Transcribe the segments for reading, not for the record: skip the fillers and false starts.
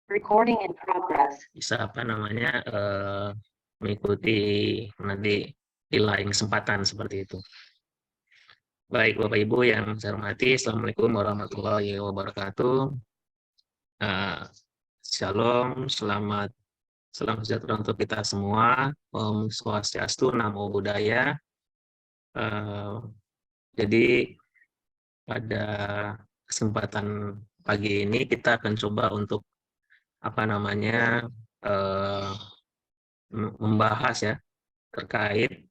Recording in progress. Bisa apa namanya mengikuti nanti di lain kesempatan seperti itu. Baik Bapak Ibu yang saya hormati, Assalamualaikum warahmatullahi wabarakatuh. Shalom, salam sejahtera untuk kita semua. Om Swastiastu, Namo Buddhaya. Jadi pada kesempatan pagi ini kita akan coba untuk apa namanya membahas ya terkait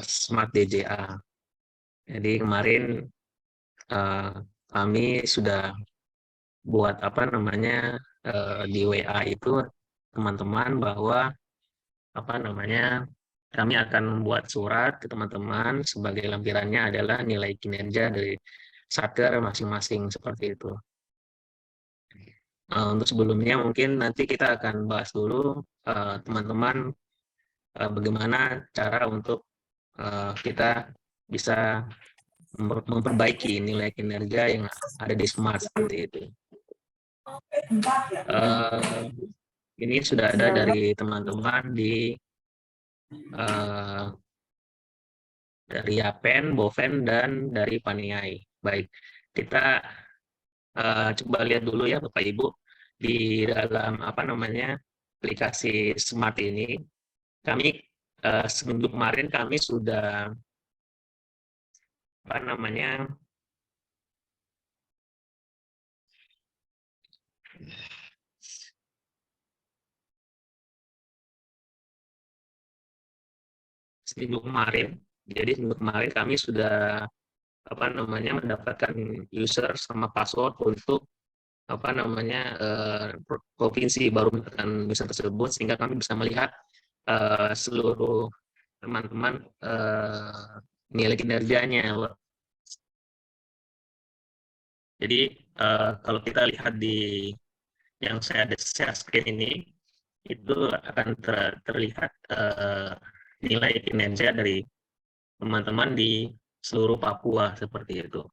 Smart DJA. Jadi kemarin kami sudah buat apa namanya di WA itu teman-teman bahwa apa namanya kami akan membuat surat ke teman-teman sebagai lampirannya adalah nilai kinerja dari satker masing-masing seperti itu. Untuk sebelumnya mungkin nanti kita akan bahas dulu teman-teman bagaimana cara untuk kita bisa memperbaiki nilai kinerja yang ada di Smart seperti itu. Ini sudah ada dari teman-teman dari Yapen, Boven, dan dari Paniai. Baik, kita coba lihat dulu ya Bapak Ibu di dalam apa namanya aplikasi Smart ini. Kami seminggu kemarin kami sudah apa namanya seminggu kemarin. Jadi seminggu kemarin kami sudah apa namanya mendapatkan user sama password untuk apa namanya provinsi baru mendapatkan user tersebut sehingga kami bisa melihat seluruh teman-teman nilai kinerjanya. Jadi kalau kita lihat di yang saya share screen ini itu akan terlihat nilai kinerja dari teman-teman di seluruh Papua seperti itu.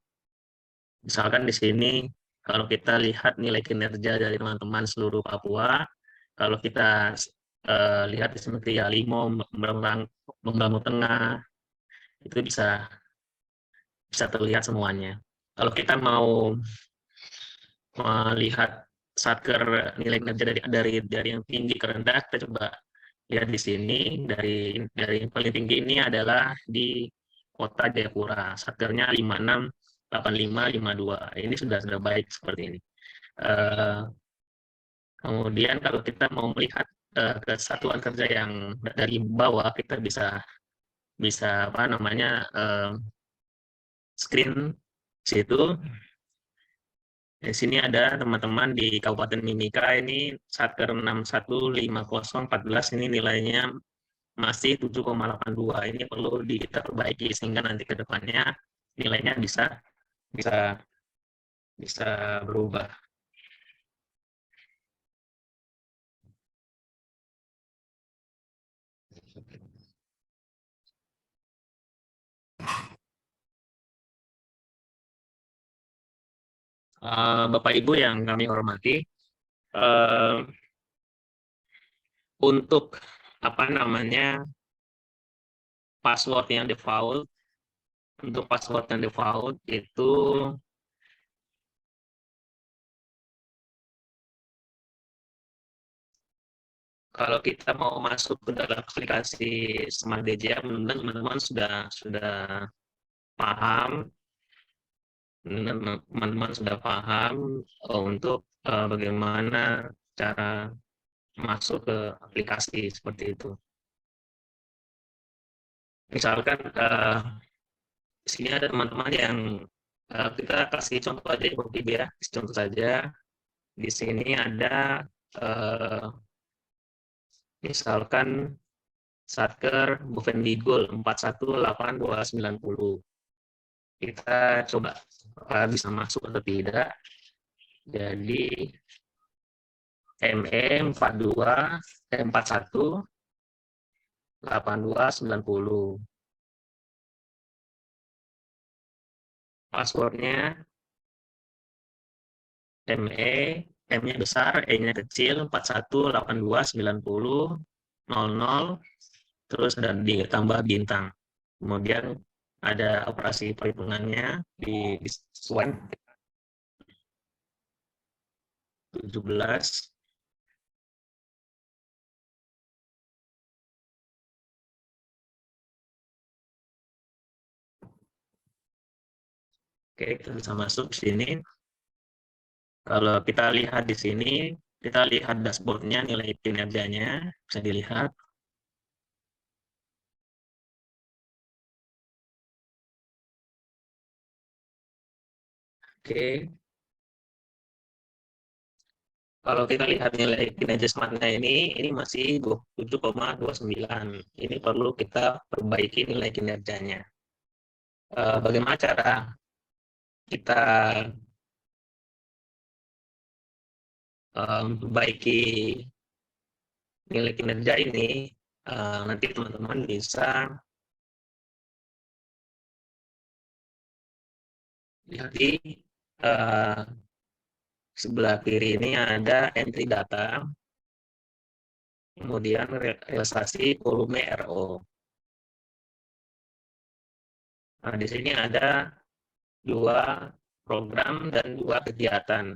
Misalkan di sini kalau kita lihat nilai kinerja dari teman-teman seluruh Papua, kalau kita lihat di sini ya Limo, Membangun Tengah, itu bisa terlihat semuanya. Kalau kita mau melihat satker nilai kinerja dari yang tinggi ke rendah, kita coba lihat di sini dari yang paling tinggi ini adalah di Kota Jayapura, satkernya 568552. Ini sudah baik seperti ini. Kemudian kalau kita mau melihat kesatuan kerja yang dari bawah, kita bisa apa namanya screen situ. Di sini ada teman-teman di Kabupaten Mimika ini satker 615014 ini nilainya masih 7,82. Ini perlu kita perbaiki sehingga nanti ke depannya nilainya bisa berubah. Bapak Ibu yang kami hormati, untuk apa namanya password yang default, untuk password yang default itu kalau kita mau masuk ke dalam aplikasi Smart DJA, mudah-mudahan teman-teman sudah paham, teman-teman sudah paham untuk bagaimana cara masuk ke aplikasi seperti itu. Misalkan di sini ada teman-teman yang kita kasih contoh aja ya, contoh saja. Di sini ada misalkan satker Bovendigul 418290. Kita coba apakah bisa masuk atau tidak. Jadi ME 41 8290. Passwordnya ME M-nya besar, E-nya kecil, 41, 82, 90, 00, terus dan ditambah bintang. Kemudian ada operasi perhitungannya di swipe 17. Oke, kita bisa masuk ke sini. Kalau kita lihat di sini, kita lihat dashboardnya, nilai kinerjanya bisa dilihat. Oke, kalau kita lihat nilai kinerja Smartnya ini masih 27,29. Ini perlu kita perbaiki nilai kinerjanya. Bagaimana cara kita memperbaiki nilai kinerja ini? Nanti teman-teman bisa lihat di sebelah kiri ini ada entry data, kemudian realisasi volume RO. Nah, di sini ada 2 program dan 2 kegiatan.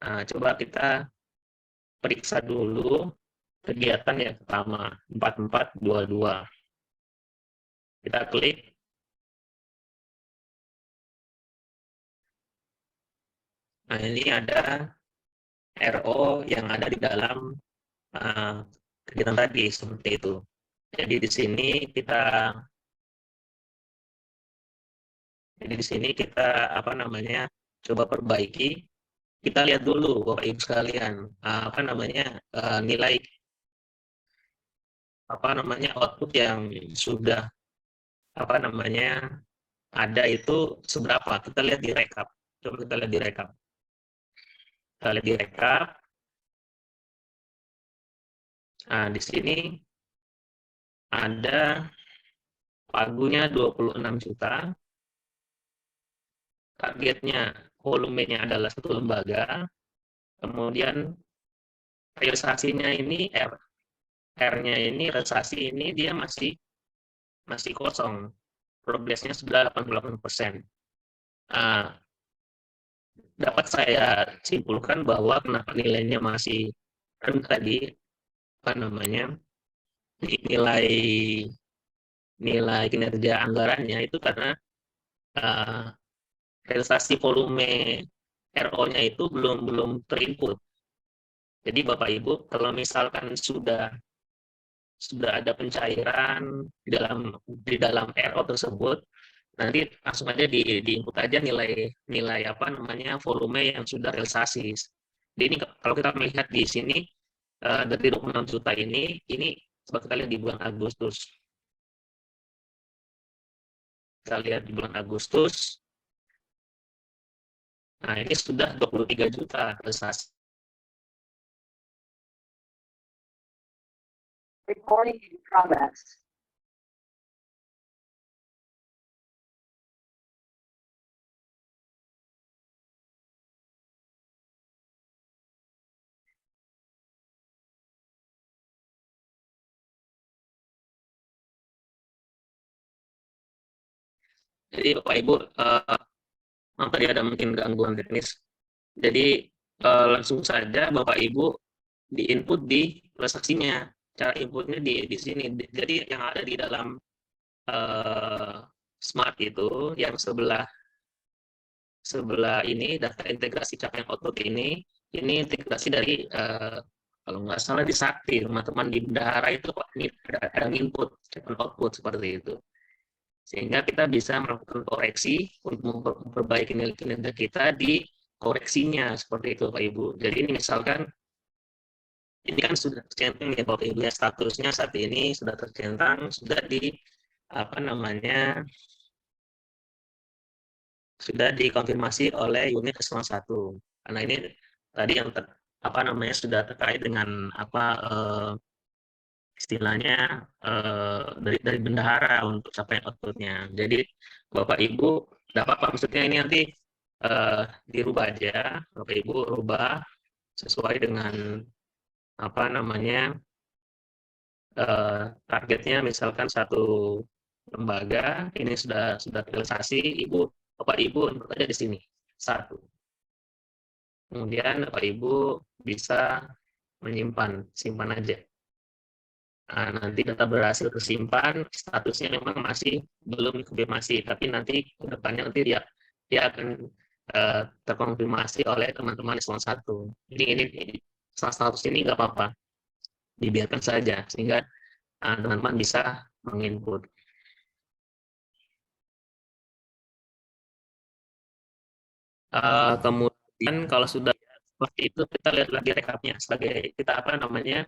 Nah, coba kita periksa dulu kegiatan yang pertama, 4422. Kita klik. Nah, ini ada RO yang ada di dalam kegiatan tadi, seperti itu. Jadi di sini kita apa namanya, coba perbaiki. Kita lihat dulu Bapak Ibu sekalian, apa namanya, nilai output yang sudah apa namanya ada itu seberapa. Kita lihat di rekap. Coba kita lihat di rekap. Kita lihat di rekap. Nah, di sini ada pagunya 26 juta. Targetnya, volumenya adalah 1 lembaga. Kemudian realisasinya ini R-nya ini, realisasi ini dia masih kosong. Progresnya sudah 88%. Dapat saya simpulkan bahwa kenapa nilainya masih rendah tadi, apa namanya, nilai kinerja anggarannya itu karena realisasi volume RO-nya itu belum terinput. Jadi Bapak Ibu, kalau misalkan sudah ada pencairan di dalam RO tersebut, nanti langsung aja diinput aja nilai apa namanya volume yang sudah realisasi. Jadi ini kalau kita melihat di sini dari 26 juta ini coba kita lihat di bulan Agustus. Kita lihat di bulan Agustus. Nah, ini sudah 23 juta realisasi. Recording in progress. Jadi Bapak Ibu, tadi ada mungkin gangguan teknis. Jadi langsung saja Bapak Ibu diinput di transaksinya. Cara inputnya di sini. Jadi yang ada di dalam Smart itu yang sebelah ini data integrasi capaian output ini integrasi dari kalau nggak salah di Sakti, teman-teman di bendahara itu ini ada input capaian output seperti itu. Sehingga kita bisa melakukan koreksi untuk memperbaiki nilai kinerja kita di koreksinya seperti itu Pak Ibu. Jadi ini misalkan ini kan sudah tercentang ya Bapak Ibu ya, statusnya saat ini sudah tercentang, sudah di apa namanya, sudah dikonfirmasi oleh unit eselon 1. Karena ini tadi yang apa namanya sudah terkait dengan apa istilahnya dari bendahara untuk capaian outputnya. Jadi Bapak Ibu dapat apa maksudnya ini nanti dirubah aja, Bapak Ibu rubah sesuai dengan apa namanya targetnya, misalkan satu lembaga ini sudah realisasi, Bapak Ibu input aja di sini satu. Kemudian Bapak Ibu bisa menyimpan, simpan aja. Nah, nanti data berhasil tersimpan, statusnya memang masih belum dikonfirmasi, tapi nanti ke depannya nanti dia akan terkonfirmasi oleh teman-teman eselon 1. Jadi ini status ini nggak apa-apa, dibiarkan saja sehingga teman-teman bisa menginput. Kemudian kalau sudah seperti itu, kita lihat lagi rekapnya sebagai kita apa namanya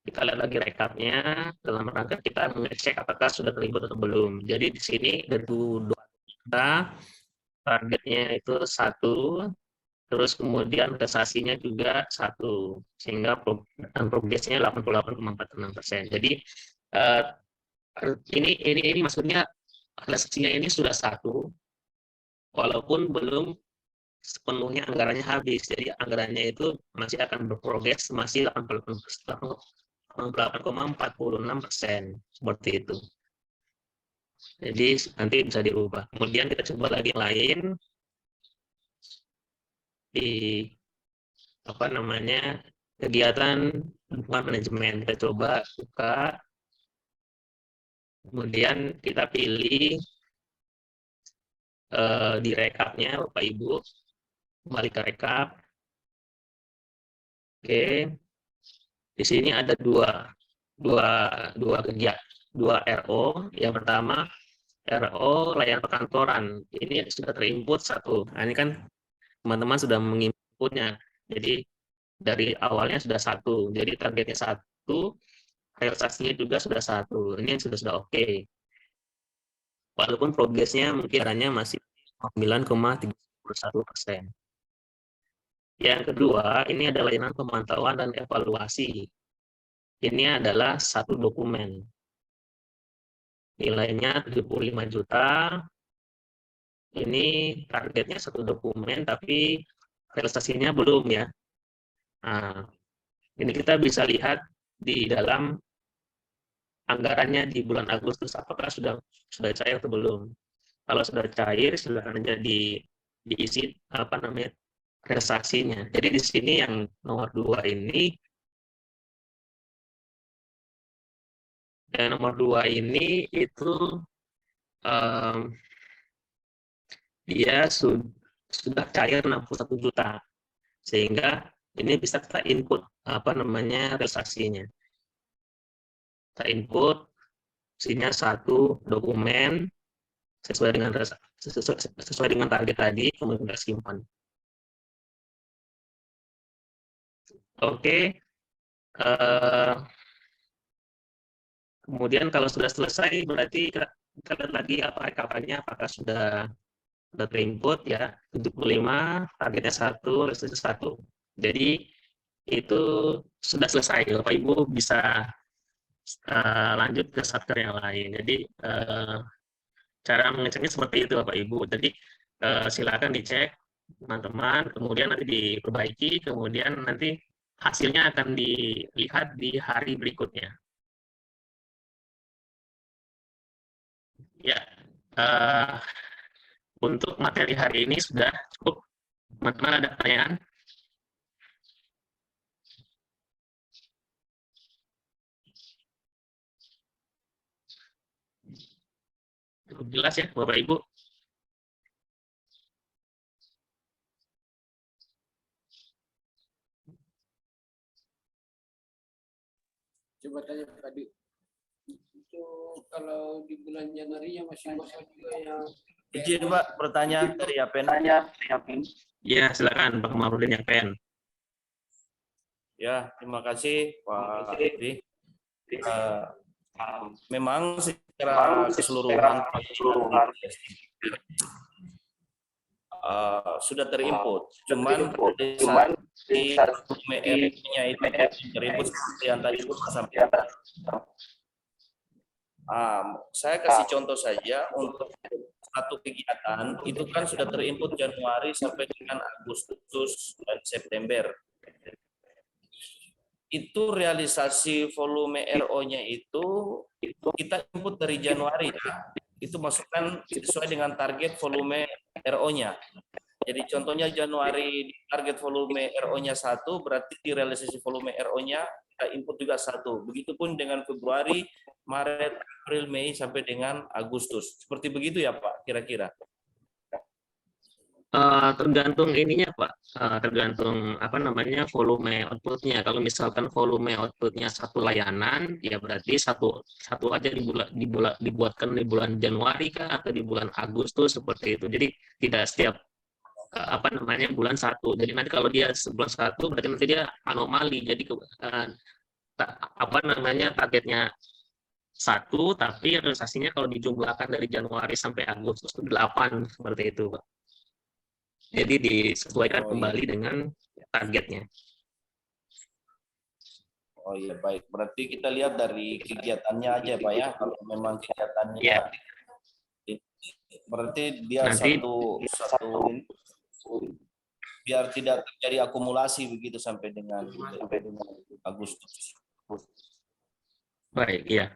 kita lihat lagi rekapnya dalam rangka kita mengecek apakah sudah terlibat atau belum. Jadi di sini dari kita targetnya itu 1, terus kemudian prestasinya juga 1, sehingga progresnya 88,46%. Jadi ini maksudnya prestasinya ini sudah 1, walaupun belum sepenuhnya anggarannya habis. Jadi anggarannya itu masih akan berprogres, masih 88,46%, seperti itu. Jadi nanti bisa dirubah. Kemudian kita coba lagi yang lain di apa namanya kegiatan dukungan manajemen. Kita coba buka, kemudian kita pilih di rekapnya Bapak Ibu, kembali ke rekap. Oke, di sini ada dua kegiatan, 2 RO. Yang pertama RO layanan perkantoran, ini sudah terinput 1. Nah, ini kan teman-teman sudah menginputnya, jadi dari awalnya sudah 1, jadi targetnya 1, realisasinya juga sudah 1. Ini sudah oke. Walaupun progresnya mungkin masih 9,31%. Yang kedua, ini adalah layanan pemantauan dan evaluasi. Ini adalah 1 dokumen. Nilainya 75 juta. Ini targetnya 1 dokumen, tapi realisasinya belum ya. Nah, ini kita bisa lihat di dalam anggarannya di bulan Agustus, apakah sudah cair atau belum. Kalau sudah cair, silakan aja diisi apa namanya realisasinya. Jadi di sini yang nomor 2 ini, dan nomor 2 ini itu dia sudah cair 61 juta, sehingga ini bisa kita input apa namanya realisasinya. Kita input isinya 1 dokumen sesuai dengan target tadi, kemudian kita simpan. Oke. Kemudian kalau sudah selesai, berarti kita lihat lagi apa rekapannya, apakah sudah terinput ya. 75, targetnya 1, realisasi 1. Jadi itu sudah selesai. Bapak Ibu bisa lanjut ke satker yang lain. Jadi cara mengeceknya seperti itu Bapak Ibu. Jadi silakan dicek teman-teman, kemudian nanti diperbaiki, kemudian nanti hasilnya akan dilihat di hari berikutnya. Ya, untuk materi hari ini sudah cukup. Teman-teman ada pertanyaan? Cukup jelas ya Bapak Ibu? Coba tanya tadi, itu kalau di bulan Januari yang masih kosong juga yang izin Pak bertanya dari Yapen. Ya, silakan Pak Kamarudin Yapen. Ya, terima kasih Pak Edi. Memang secara keseluruhan sudah terinput, cuman di MEF-nya itu terinput seperti yang tadi Pak sampaikan. Saya kasih contoh saja untuk satu kegiatan itu kan sudah terinput Januari sampai dengan Agustus dan September. Itu realisasi volume RO-nya itu kita input dari Januari ya. Itu masukkan sesuai dengan target volume RO-nya. Jadi contohnya Januari target volume RO-nya 1, berarti di realisasi volume RO-nya kita input juga 1. Begitupun dengan Februari, Maret, April, Mei sampai dengan Agustus. Seperti begitu ya Pak, kira-kira? Tergantung ininya Pak, tergantung volume outputnya. Kalau misalkan volume outputnya satu layanan, ya berarti satu aja dibuatkan di bulan Januari kah atau di bulan Agustus seperti itu. Jadi tidak setiap bulan satu. Jadi nanti kalau dia bulan satu berarti nanti dia anomali. Jadi targetnya 1, tapi realisasinya kalau dijumlahkan dari Januari sampai Agustus itu 8 seperti itu Pak. Jadi disesuaikan kembali dengan targetnya. Oh iya, baik. Berarti kita lihat dari kegiatannya aja Pak ya. Kalau memang kegiatannya berarti dia nanti, satu biar tidak terjadi akumulasi begitu sampai dengan Agustus. Baik, iya,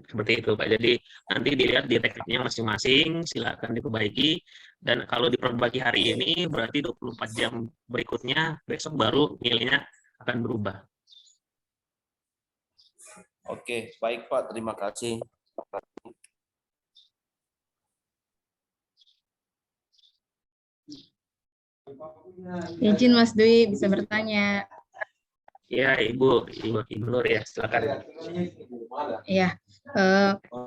seperti itu Pak. Jadi nanti dilihat di rekrutnya masing-masing, silakan diperbaiki. Dan kalau diperbaiki hari ini, berarti 24 jam berikutnya, besok baru nilainya akan berubah. Oke, baik Pak, terima kasih. Izin Mas Dwi bisa bertanya. Ya, Ibu Nur ya, silakan. Iya,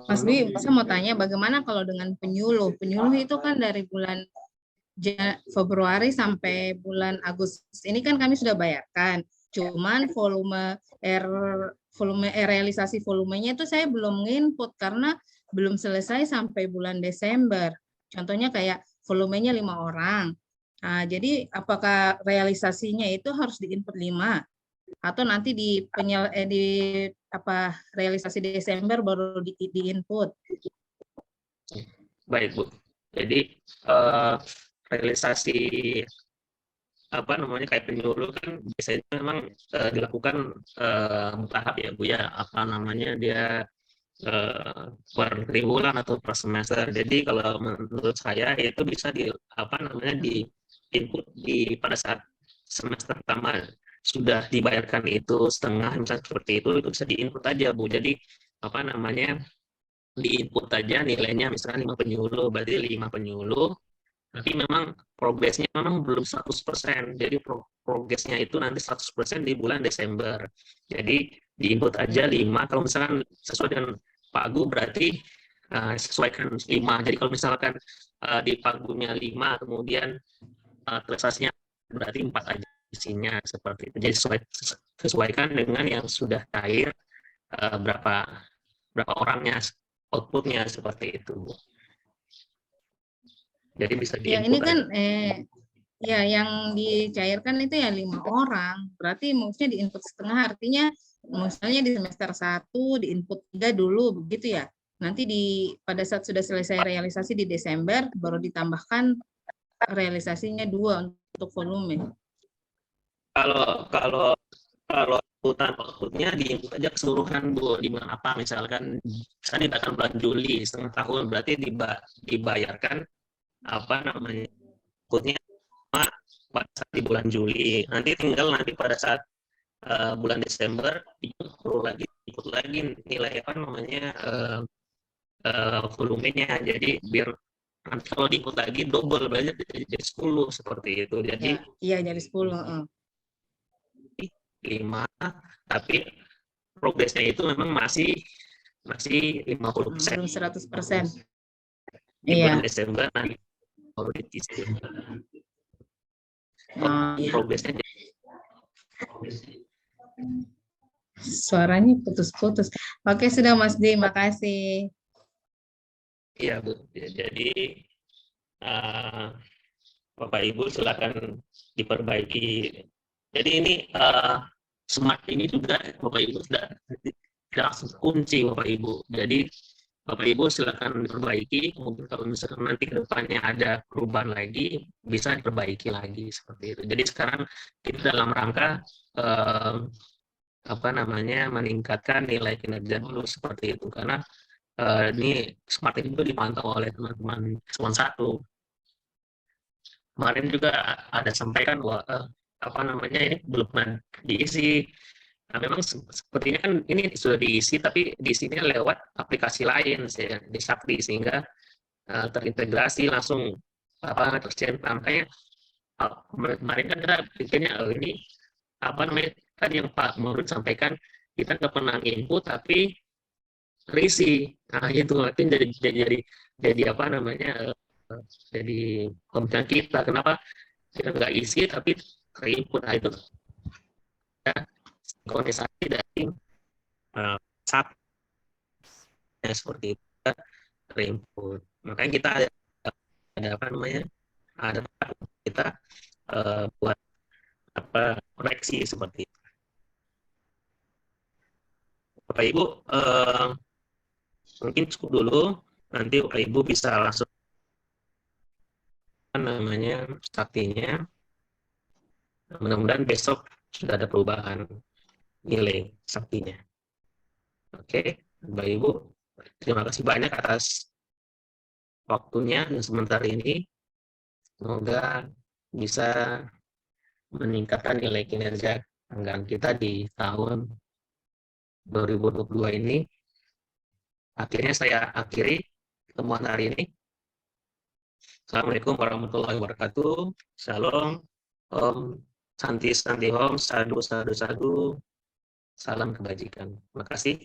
Mas Dwi, saya mau tanya bagaimana kalau dengan penyuluh? Penyuluh itu kan dari bulan Februari sampai bulan Agustus. Ini kan kami sudah bayarkan. Cuman realisasi volumenya itu saya belum input karena belum selesai sampai bulan Desember. Contohnya kayak volumenya 5 orang. Nah, jadi apakah realisasinya itu harus diinput 5? Atau nanti realisasi Desember baru diinput. Baik Bu. Jadi realisasi kayak penyuluh kan biasanya memang dilakukan bertahap ya Bu ya. Dia per triwulan atau per semester. Jadi kalau menurut saya itu bisa diinput pada saat semester pertama sudah dibayarkan itu setengah misalnya seperti itu bisa diinput aja Bu. Jadi diinput aja nilainya misalnya 5 penyuluh, berarti 5 penyuluh, tapi memang progresnya memang belum 100%. Jadi progresnya itu nanti 100% di bulan Desember. Jadi diinput aja 5. Kalau misalkan sesuai dengan Pak Agu berarti sesuaikan 5. Jadi kalau misalkan di Pak Agunya 5 kemudian realisasinya berarti 4 aja isinya seperti itu. Jadi sesuaikan dengan yang sudah cair berapa orangnya, outputnya seperti itu. Jadi bisa ya ini kan yang dicairkan itu ya 5 orang. Berarti maksudnya diinput setengah, artinya misalnya di semester 1 diinput 3 dulu begitu ya. Nanti pada saat sudah selesai realisasi di Desember baru ditambahkan realisasinya 2 untuk volume. Kalau outputnya diinput aja keseluruhan Bu, di bulan apa misalkan dibayarkan bulan Juli setengah tahun, berarti dibayarkan outputnya pada saat di bulan Juli. Nanti tinggal pada saat bulan Desember perlu ikut lagi nilai volumenya. Jadi biar nanti kalau diikut lagi double berarti jadi 10 seperti itu. Jadi iya jadi 10. 5, tapi progresnya itu memang masih 50%. Belum 100%. Di bulan Desember nanti baru ditisip. Progresnya. Suaranya putus-putus. Oke, sudah Mas Di, makasih. Iya Bu. Jadi Bapak Ibu silakan diperbaiki. Jadi ini smart ini juga Bapak Ibu sudah langsung kunci Bapak Ibu. Jadi Bapak Ibu silakan diperbaiki, kemudian kalau misalkan nanti ke depannya ada perubahan lagi, bisa diperbaiki lagi seperti itu. Jadi sekarang kita dalam rangka meningkatkan nilai kinerja dulu seperti itu, karena ini smart itu dipantau oleh teman-teman eselon 1. Kemarin juga ada sampaikan bahwa ini belum diisi. Nah, memang sepertinya kan ini sudah diisi, tapi diisinya lewat aplikasi lain di Sakti, sehingga terintegrasi langsung tercentang. Makanya kemarin kan kita pikirnya ini tadi yang Pak Murud sampaikan, kita nggak pernah input tapi terisi. Nah itu jadi jadi pemikiran kita, kenapa kita nggak isi tapi terinput. Nah itu sinkronisasi dari SAP seperti itu terinput. Makanya kita ada kita buat koreksi seperti itu. Bapak Ibu mungkin cukup dulu, nanti Bapak Ibu bisa langsung Saktinya. Mudah-mudahan besok sudah ada perubahan nilai Saktinya. Oke, Bapak Ibu, terima kasih banyak atas waktunya dan sebentar ini. Semoga bisa meningkatkan nilai kinerja anggaran kita di tahun 2022 ini. Akhirnya saya akhiri pertemuan hari ini. Assalamualaikum warahmatullahi wabarakatuh. Shalom. Om Santi Santi Om. Sadu Sadu Sadu. Salam kebajikan. Terima kasih.